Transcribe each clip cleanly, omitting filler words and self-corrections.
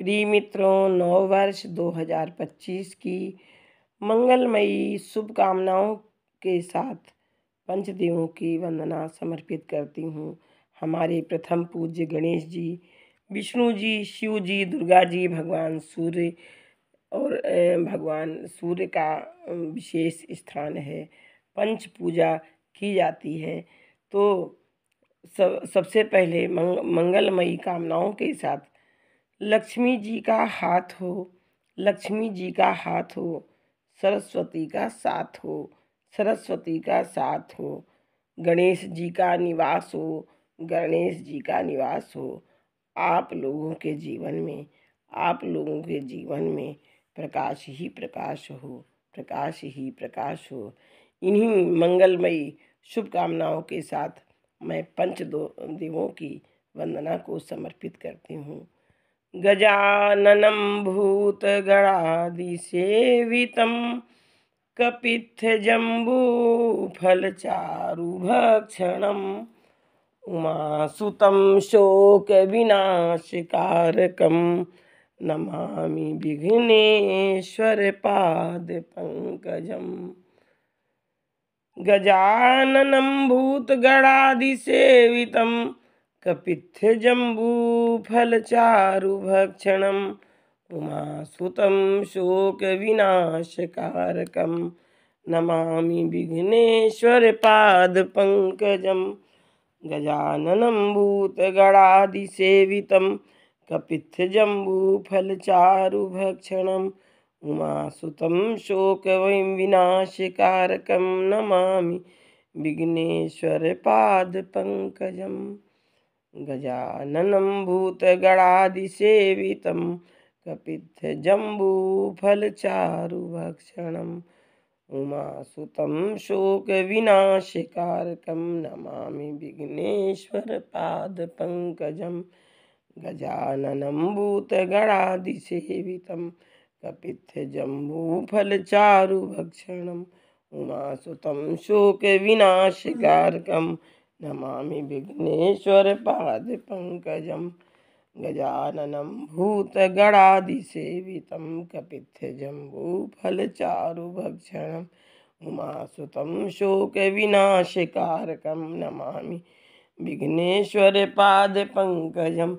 प्रिय मित्रों, नव वर्ष 2025 की मंगलमयी शुभकामनाओं के साथ पंचदेवों की वंदना समर्पित करती हूँ। हमारे प्रथम पूज्य गणेश जी, विष्णु जी, शिव जी, दुर्गा जी, भगवान सूर्य और भगवान सूर्य का विशेष स्थान है, पंच पूजा की जाती है। तो सबसे पहले मंगलमयी कामनाओं के साथ लक्ष्मी जी का हाथ हो, लक्ष्मी जी का हाथ हो, सरस्वती का साथ हो, सरस्वती का साथ हो, गणेश जी का निवास हो, गणेश जी का निवास हो। आप लोगों के जीवन में, आप लोगों के जीवन में प्रकाश ही प्रकाश हो, प्रकाश ही प्रकाश हो। इन्हीं मंगलमयी शुभकामनाओं के साथ मैं पंचदेवों की वंदना को समर्पित करती हूँ। गजाननं भूतगणादिसेवितं कपित्थजम्बूफलचारुभक्षणम् उमासुतं शोकविनाशकारकं नमामि विघ्नेश्वरपादपङ्कजम्। गजाननं भूतगणादिसेवितं कपित्थजम्बूफलचारुभक्षणम् उमासुतं शोकविनाशकारकं नमामि विघ्नेश्वरपादपङ्कजम्। गजाननं भूतगणादिसेवितं कपित्थजम्बूफलचारुभक्षणम् उमासुतं शोकविनाशकारकं नमामि विघ्नेश्वरपादपङ्कजम्। गजाननं भूतगणादिसेवितं कपित्थजम्बूफलचारुभक्षणम् उमासुतं शोकविनाशकारकं नमामि विघ्नेश्वरपादपङ्कजम्। गजाननं भूतगणादिसेवितं कपित्थजम्बूफलचारुभक्षणम् उमासुतं शोकविनाशकारकं नमामि विघ्नेश्वरपादपङ्कजम्। गजाननं भूतगणादिसेवितं कपित्थजम्बूफलचारुभक्षणम् उमासुतं शोकविनाशकारकं नमामि विघ्नेश्वरपादपङ्कजम्।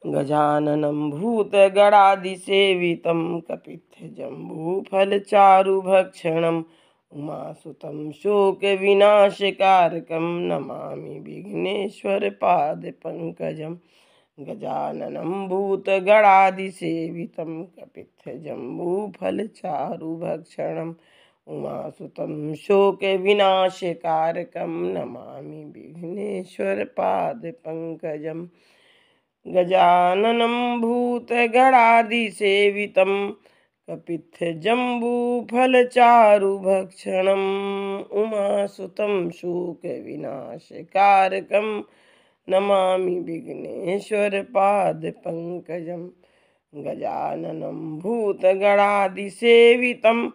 गजाननं भूतगणादिसेवितं कपित्थजम्बूफलचारुभक्षणम् उमासुतं शोकविनाशकारकं नमामि विघ्नेश्वरपादपङ्कजम्। गजाननं भूतगणादिसेवितं कपित्थजम्बूफलचारुभक्षणम् उमासुतं शोकविनाशकारकं नमामि विघ्नेश्वरपादपङ्कजम्। गजाननं भूतगणादिसेवितं कपित्थजम्बूफलचारुभक्षणम् उमासुतं शोकविनाशकारकं नमामि विघ्नेश्वरपादपङ्कजम्। गजाननं भूतगणादिसेवितं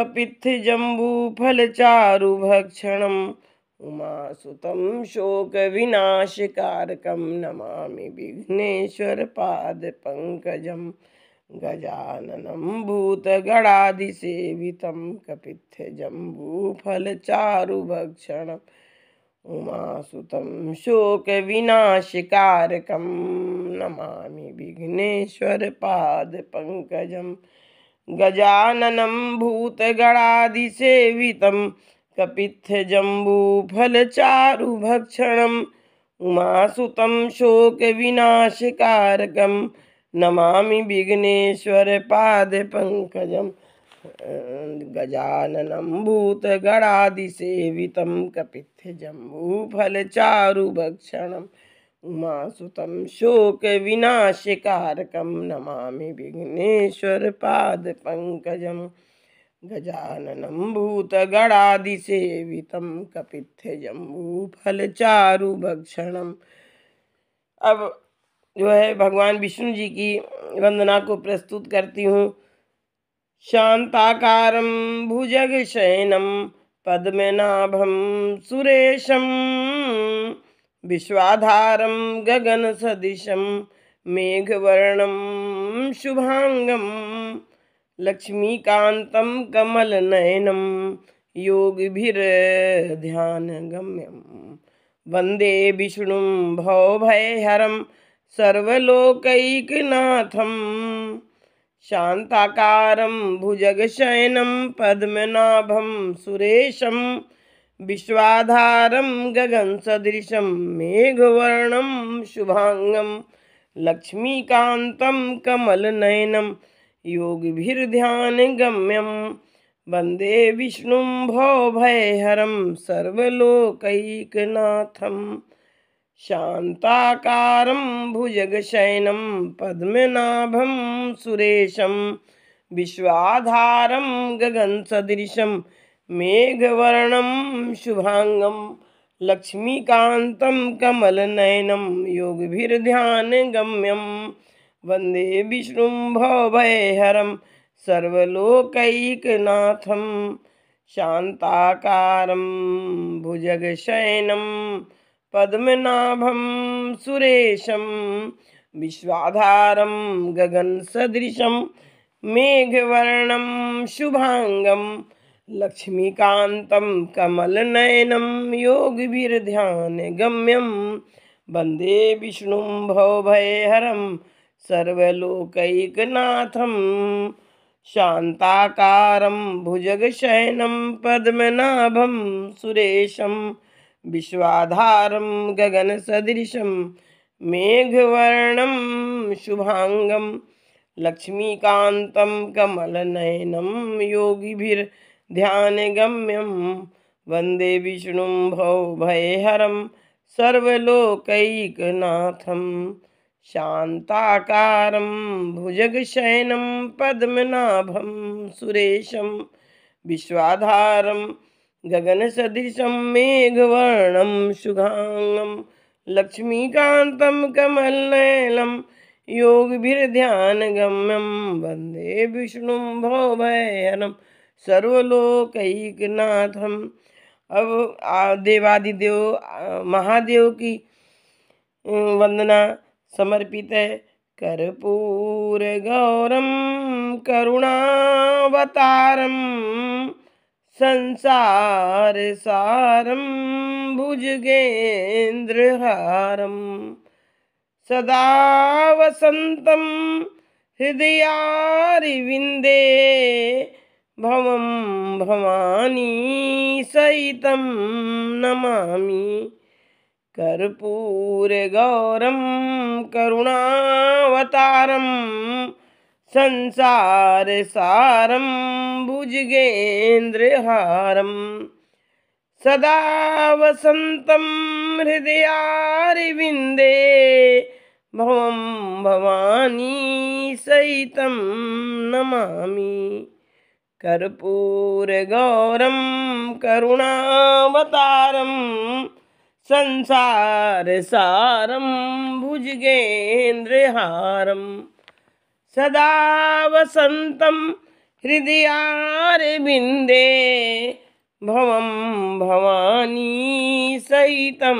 कपित्थजम्बूफलचारुभक्षणम् उमासुतं शोकविनाशकारकं नमामि विघ्नेश्वरपादपङ्कजम्। गजाननं भूतगणादिसेवितं कपित्थजम्बूफलचारुभक्षणम् उमासुतं शोकविनाशकारकं नमामि विघ्नेश्वरपादपङ्कजम्। गजाननं भूतगणादिसेवितं कपित्थजम्बूफलचारुभक्षणम् उमासुतं शोकविनाशकारकं नमामि विघ्नेश्वरपादपङ्कजम्। गजाननं भूतगणादिसेवितं कपित्थजम्बूफलचारुभक्षणम् उमासुतं शोकविनाशकारकं नमामि विघ्नेश्वरपादपङ्कजम्। गजाननं भूतगणादिसेवितं कपित्थजम्बूफलचारुभक्षणम्। अब जो है भगवान विष्णु जी की वंदना को प्रस्तुत करती हूँ। शांताकारं भुजगशयनं पद्मनाभं सुरेशं विश्वाधारं गगनसदृशं मेघवर्णं शुभांगं लक्ष्मीकान्तं कमलनयनं योगिभिर्ध्यानगम्यं वन्दे विष्णुं भवभयहरं सर्वलोकैकनाथं शान्ताकारं भुजगशयनं पद्मनाभं सुरेशं विश्वाधारं गगनसदृशं मेघवर्णं शुभांगं लक्ष्मीकान्तं कमलनयनं योगिभिर्ध्यानगम्यं वन्दे विष्णुं भवभयहरं सर्वलोकैकनाथं शान्ताकारं भुजगशयनं पद्मनाभं सुरेशं विश्वाधारं गगनसदृशं मेघवर्णं शुभांगं लक्ष्मीकान्तं कमलनयनं योगिभिर्ध्यानगम्यं वन्दे विष्णुं भवभयहरं सर्वलोकैकनाथं शान्ताकारं भुजगशयनं पद्मनाभं सुरेशं विश्वाधारं गगनसदृशं मेघवर्णं शुभांगं लक्ष्मीकान्तं कमलनयनं योगिभिर्ध्यानगम्यं वन्दे विष्णुं भवभयहरं सर्वलोकैकनाथं शान्ताकारं भुजगशयनं पद्मनाभं सुरेशं विश्वाधारं गगनसदृशं मेघवर्णं शुभांगं लक्ष्मीकान्तं कमलनयनं योगिभिर्ध्यानगम्यं वन्दे विष्णुं भवभयहरं सर्वलोकैकनाथं शान्ताकारं भुजगशयनं पद्मनाभं सुरेशं विश्वाधारं गगनसदृशं मेघवर्णं शुभांगं लक्ष्मीकान्तं कमलनयनं योगिभिर्ध्यानगम्यं वन्दे विष्णुं भवभयहरं सर्वलोकैकनाथम्। अब देवादिदेव महादेव की वंदना समर्पित है। कर्पूर गौरम करुणावतारम संसार सारम भुजगेन्द्रहारम सदा वसंतं हृदयारविन्दे भवं भवानी सहितं नमामि। कर्पूरगौरं करुणावतारं संसारसारं भुजगेन्द्रहारं सदा वसन्तं हृदयारविन्दे भवं भवानी सहितं नमामि। कर्पूरगौरं करुणावतारं संसारसारं भुजगेन्द्रहारं सदा वसन्तं हृदयारविन्दे भवं भवानी सहितं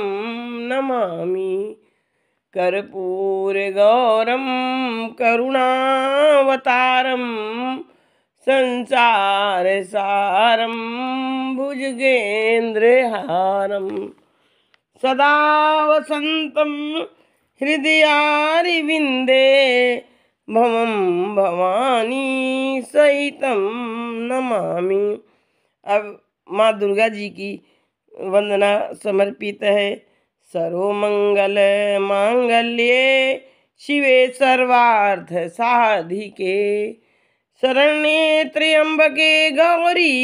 नमामि। कर्पूरगौरं करुणावतारं संसारसारं भुजगेन्द्रहारं सदा वसन्तं हृदयारविन्दे भवं भवानी सहितं नमामि। अब माँ दुर्गा जी की वंदना समर्पित है। सर्वमंगल मांगल्ये शिवे सर्वार्थ साधिके शरण्ये त्र्यंबके गौरी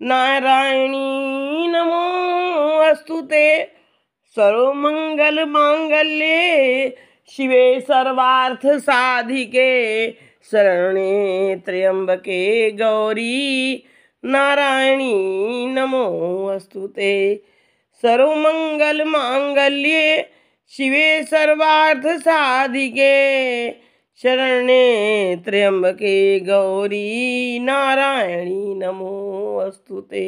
नारायणी नमोस्तुते। सर्वमंगल मांगल्ये शिवे सर्वार्थ साधिके शरण्ये त्र्यंबके गौरी नारायणी नमोस्तुते। सर्वमंगल मांगल्ये शिवे सर्वार्थ साधिके शरण्ये त्र्यंबके गौरी नारायणी नमोस्तुते।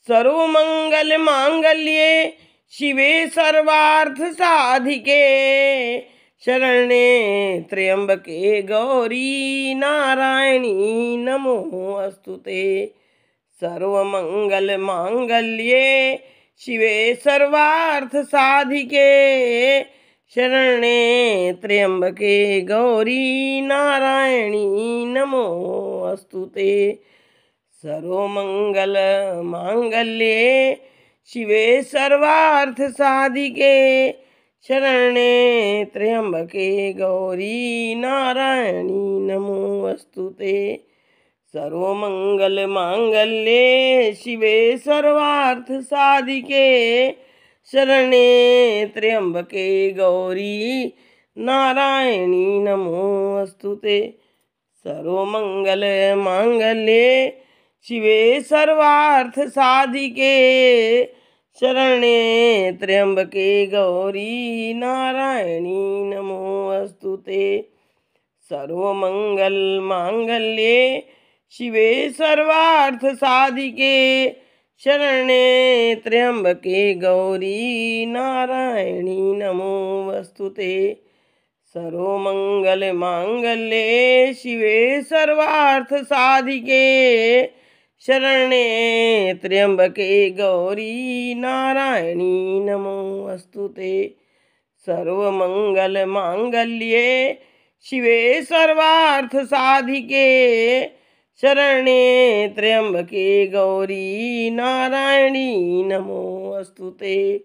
सर्वमंगल मांगल्ये शिवे सर्वार्थ साधिके शरण्ये त्र्यंबके गौरी नारायणी नमोस्तुते। सर्वमंगल मांगल्ये शिवे सर्वार्थ साधिके शरण्ये त्र्यंबके गौरी नारायणी नमोस्तुते। सर्वमंगल मांगल्ये शिवे सर्वार्थ साधिके शरण्ये त्र्यंबके गौरी नारायणी नमोस्तुते। सर्वमंगल मांगल्ये शिवे सर्वार्थ साधिके शरण्ये त्र्यंबके गौरी नारायणी नमोस्तुते। सर्वमंगल मांगल्ये शिवे सर्वार्थ साधिके शरण्ये त्र्यंबके गौरी नारायणी नमोस्तुते। सर्वमंगल मांगल्ये शिवे सर्वार्थ साधिके शरण्ये त्र्यंबके गौरी नारायणी नमोस्तुते। सर्वमंगल मांगल्ये शिवे सर्वार्थ साधिके शरण्ये त्र्यंबके गौरी नारायणी नमोस्तुते। सर्वमंगल मांगल्ये शिवे सर्वार्थ साधिके शरण्ये त्र्यंबके गौरी नारायणी नमोस्तुते।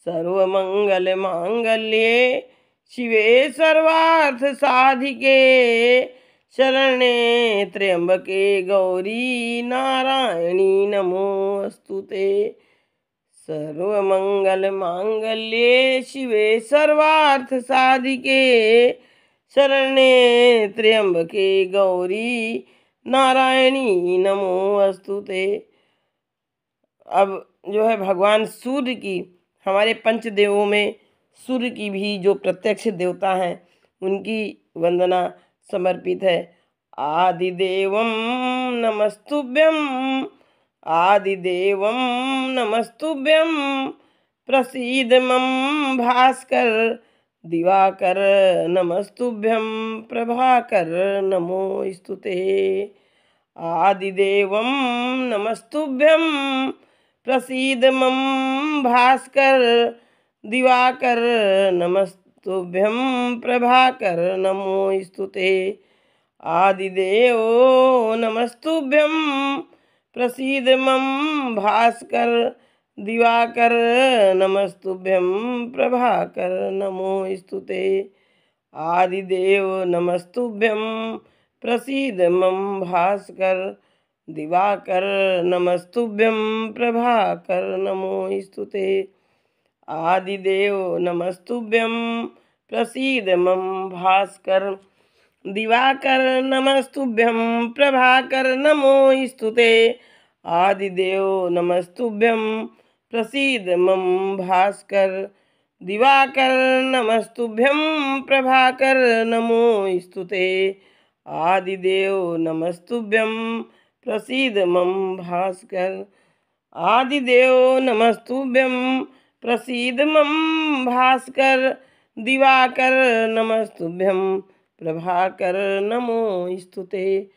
सर्वमंगल मांगल्ये शिवे सर्वार्थ साधिके शरण्ये त्र्यंबके गौरी नारायणी नमोस्तुते। सर्वमंगल मांगल्ये शिवे सर्वार्थ साधिके शरण्ये त्र्यंबके गौरी नारायणी नमोस्तुते। अब जो है भगवान सूर्य की, हमारे पंचदेवों में सूर्य की भी जो प्रत्यक्ष देवता हैं उनकी वंदना समर्पित है। आदिदेवं नमस्तुभ्यं आदिदेवं नमस्तुभ्यं प्रसीद मम भास्कर दिवाकर नमस्तुभ्यं प्रभाकर नमोस्तुते। आदिदेवं नमस्तुभ्यं प्रसीद मम भास्कर दिवाकर नमस्तुभ्यं प्रभाकर नमोस्तुते। आदिदेव नमस्तुभ्यं प्रसीद मम भास्कर दिवाकर नमस्तुभ्यं प्रभाकर नमोस्तुते। आदिदेव नमस्तुभ्यं प्रसीद मम भास्कर दिवाकर नमस्तुभ्यं प्रभाकर नमोस्तुते। आदिदेव नमस्तुभ्यं प्रसीद मम भास्कर दिवाकर नमस्तुभ्यं प्रभाकर नमोस्तुते। आदिदेव नमस्तुभ्यं प्रसीद मम भास्कर दिवाकर नमस्तुभ्यं प्रभाकर नमोस्तुते। आदिदेव नमस्तुभ्यं प्रसीद मम भास्कर आदिदेव नमस्तुभ्यं प्रसीद मम भास्कर दिवाकर नमस्तुभ्यं प्रभाकर नमोस्तुते।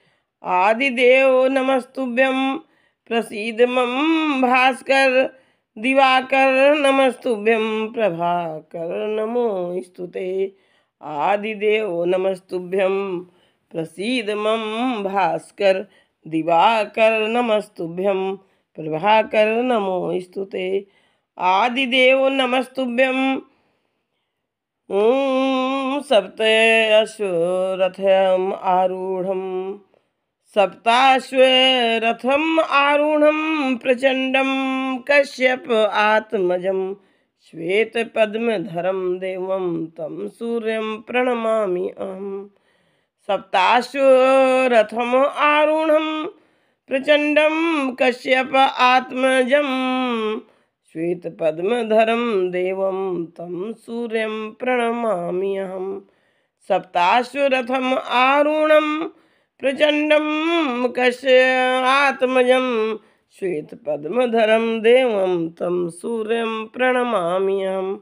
आदिदेव नमस्तुभ्यं प्रसीद मम भास्कर दिवाकर नमस्तुभ्यं प्रभाकर नमोस्तुते। आदिदेव नमस्तुभ्यं प्रसीद मम भास्कर दिवाकर नमस्तुभ्यं प्रभाकर नमोस्तुते। आदिदेव नमस्तुभ्यं सप्ताश्वरथम् आरूढ़ं सप्ताश्वरथम् आरूढ़ं प्रचंडं कश्यप आत्मजं श्वेतपद्मधरं देवं तं सूर्यं प्रणमामि अहम्। सप्ताश्वरथम् आरूढ़ं प्रचंडं कश्यप आत्मजं श्वेतपद्मधरं देवं तं सूर्यं प्रणमामि अहम्। सप्ताश्वरथम् आरूढ़ं प्रचंडं कश्यप आत्मजं श्वेतपद्मधरं देवं तं सूर्यं प्रणमाम्यहम्।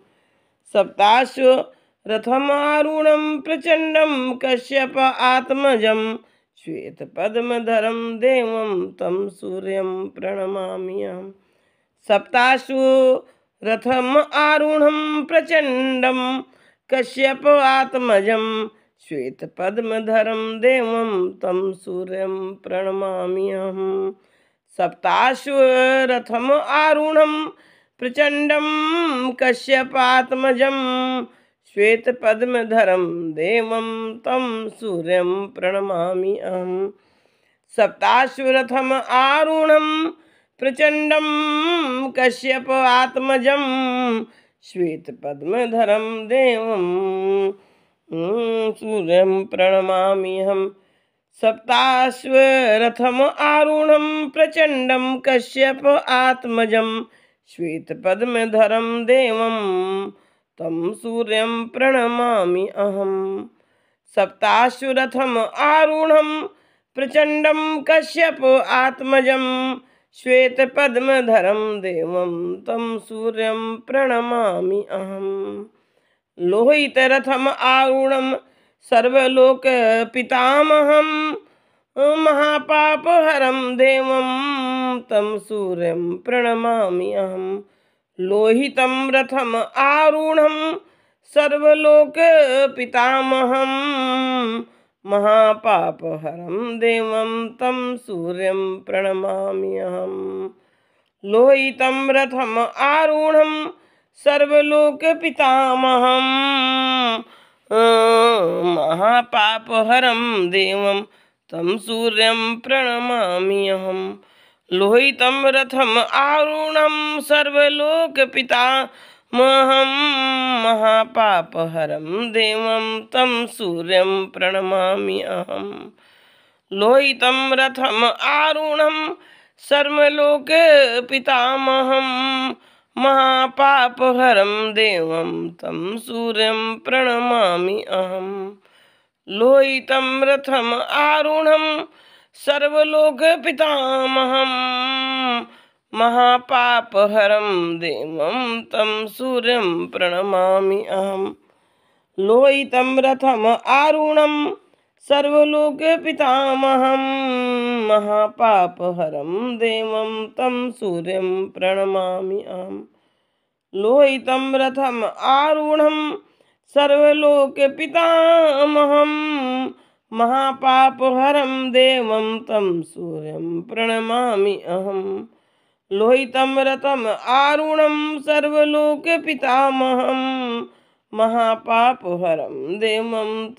सप्ताश्वरथमारूढं प्रचण्डं कश्यप आत्मजं श्वेतपद्मधरं देवं तं सूर्यं प्रणमाम्यहम्। सप्ताश्वरथमारूढं प्रचण्डं कश्यप आत्मजं श्वेतपद्मधरं देवं तं सूर्यं प्रणमाम्यहम्। सप्ताश्वरथमारूढं प्रचण्डं कश्यपात्मजं श्वेतपद्मधरं देवं तं सूर्यं प्रणमाम्यहम्। सप्ताश्वरथमारूढं प्रचण्डं कश्यपात्मजं श्वेतपद्मधरं देवं सूर्यं प्रणमाम्यहम्। सप्ताश्वरथमारूढं प्रचण्डं कश्यप आत्मजं श्वेतपद्मधरं देवं तं सूर्यं प्रणमाम्यहम्। सप्ताश्वरथमारूढं प्रचण्डं कश्यप आत्मजं श्वेतपद्मधरं देवं तं सूर्यं प्रणमाम्यहम्। लोहितरथमारूढं सर्वलोकपितामहं महापापहरं देवं तं सूर्यं प्रणमाम्यहम्। लोहितं रथम् आरूढं सर्वलोकपितामहं महापापहरं देवं तं सूर्यं प्रणमाम्यहम्। लोहितं रथम् आरूढं सर्वलोकपितामहं महापापहरं देवं तं सूर्यं प्रणमाम्यहम्। लोहितं रथम् आरूढं सर्वलोकपितामहं महापापहरं देवं तं सूर्यं प्रणमाम्यहम्। लोहितं रथम् आरूढं सर्वलोकपितामहं महापापहरं देवं तं सूर्यं प्रणमाम्यहम्। लोहितं रथम् आरूढं सर्वलोकपितामहं महापापहरं देवं तं सूर्यं प्रणमाम्यहम्। लोहितं रथम् आरूढं सर्वलोकपितामहं महापापहरं देवं तं सूर्यं प्रणमाम्यहम्। लोहितं रथम् आरूढं सर्वलोकपितामहं महापापहरं देवं तं सूर्यं प्रणमाम्यहम्। लोहितं रथम् आरूढं सर्वलोकपितामहं महापापहरं देवं